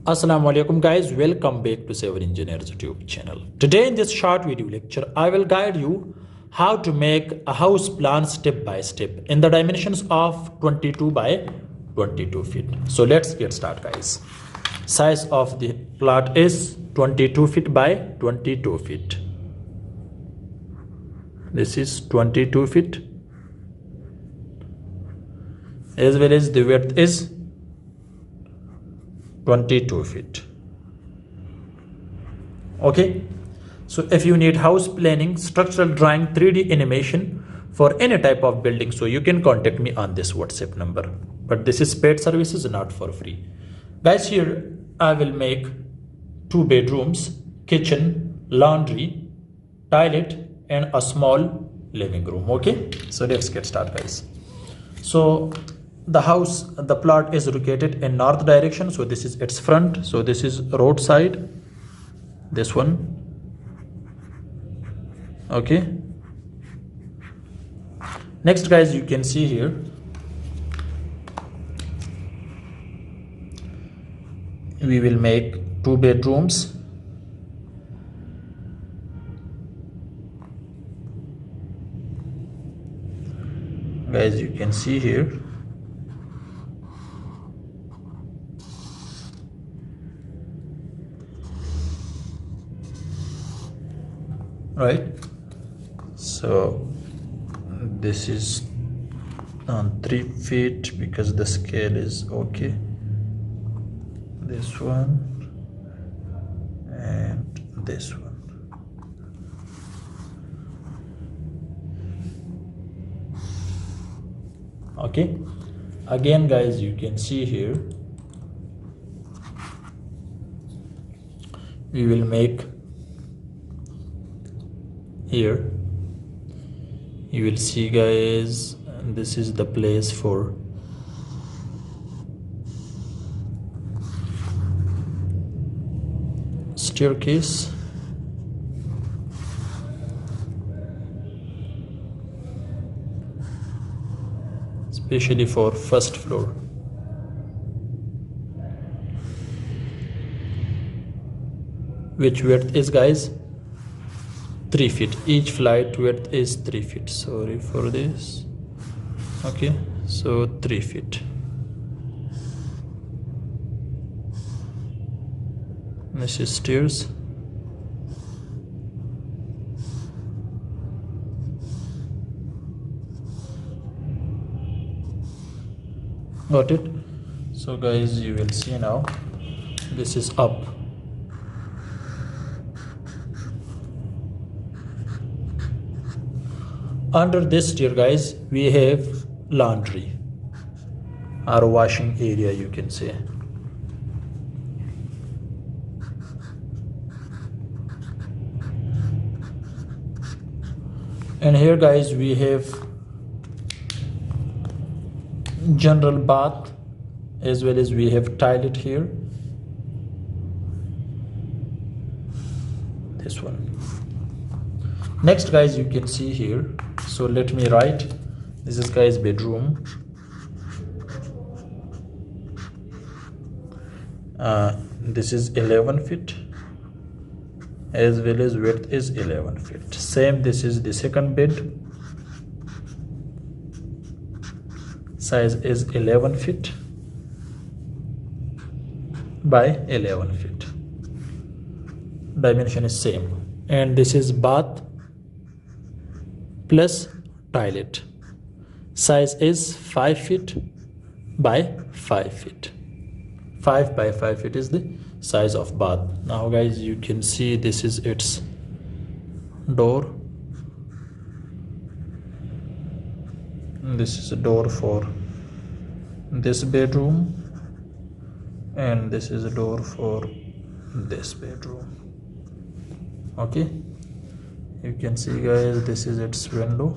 Assalamu alaikum guys, welcome back to Civil Engineers YouTube channel. Today in this short video lecture, I will guide you how to make a house plan step by step in the dimensions of 22 by 22 feet. So let's get started guys. Size of the plot is 22 feet by 22 feet. This is 22 feet as well as the width is 22 feet. Okay, so if you need house planning, structural drawing, 3D animation for any type of building, so you can contact me on this WhatsApp number. But this is paid services, not for free. Guys, here I will make 2 bedrooms, kitchen, laundry, toilet, and a small living room. Okay, so let's get started guys. So the plot is located in north direction, so this is its front, so this is road side, this one. Okay, next guys, you can see here we will make 2 bedrooms, guys, you can see here. Right, so this is on 3 feet because the scale is okay. This one and this one. Okay, again guys, you can see here we will make here, you will see guys, this is the place for staircase. Especially for first floor. Which width is guys 3 feet. Each flight width is 3 feet. Sorry for this. Okay, so 3 feet. This is stairs. Got it? So guys, you will see now, this is up. Under this stair guys, we have laundry or washing area, you can say. And here guys, we have general bath as well as we have toilet here. This one. Next guys, you can see here, so let me write, this is guys bedroom, this is 11 feet as well as width is 11 feet. Same, this is the second bed, size is 11 feet by 11 feet, dimension is same. And this is bath plus toilet, size is 5 feet by 5 feet. 5 by 5 feet is the size of bath. Now guys, you can see this is its door. This is a door for this bedroom and this is a door for this bedroom. Okay, you can see guys, this is its window.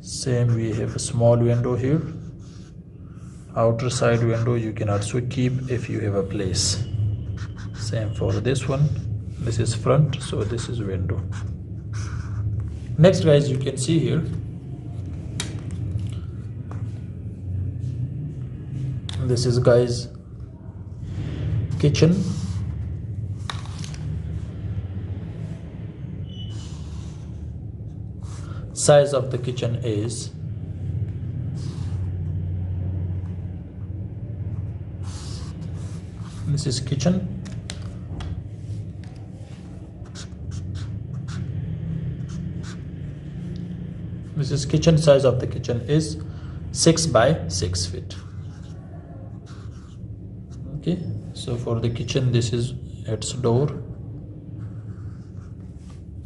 Same, we have a small window here. Outer side window you can also keep if you have a place. Same for this one. This is front, so this is window. Next guys, you can see here, this is guys kitchen. Size of the kitchen is this is kitchen. This is kitchen. Size of the kitchen is 6 by 6 feet. Okay, so for the kitchen, this is its door,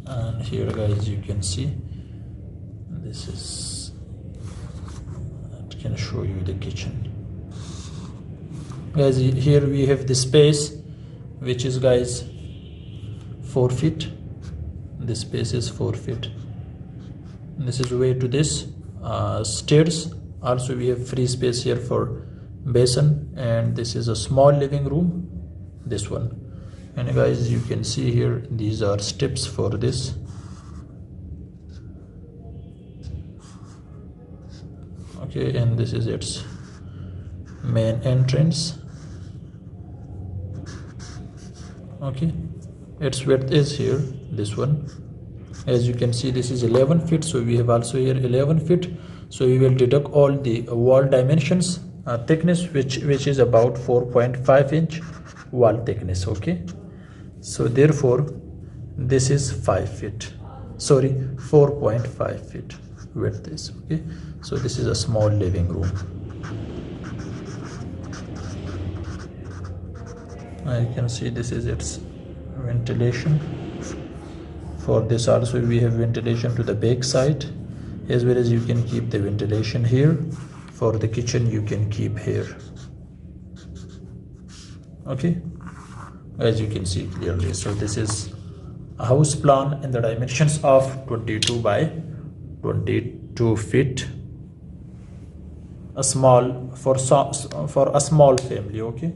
and here guys you can see this is, it can show you the kitchen. Guys, here we have the space, which is guys 4 feet. This space is 4 feet. This is way to this stairs. Also we have free space here for basin, and this is a small living room, this one. And guys, you can see here these are steps for this. Okay, and this is its main entrance. Okay, its width is here, this one. As you can see, this is 11 feet, so we have also here 11 feet. So we will deduct all the wall dimensions, thickness, which is about 4.5 inch wall thickness. Okay, so therefore this is 5 feet, sorry, 4.5 feet width is. Okay, so this is a small living room. You can see this is its ventilation. For this also we have ventilation to the back side, as well as you can keep the ventilation here. For the kitchen you can keep here. Okay, as you can see clearly. So this is a house plan in the dimensions of 22 by 22 feet. A small for a small family. Okay,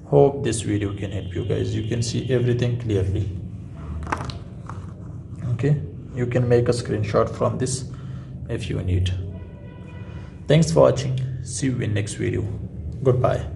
hope this video can help you guys. You can see everything clearly. Okay, you can make a screenshot from this if you need. Thanks for watching. See you in next video. Goodbye.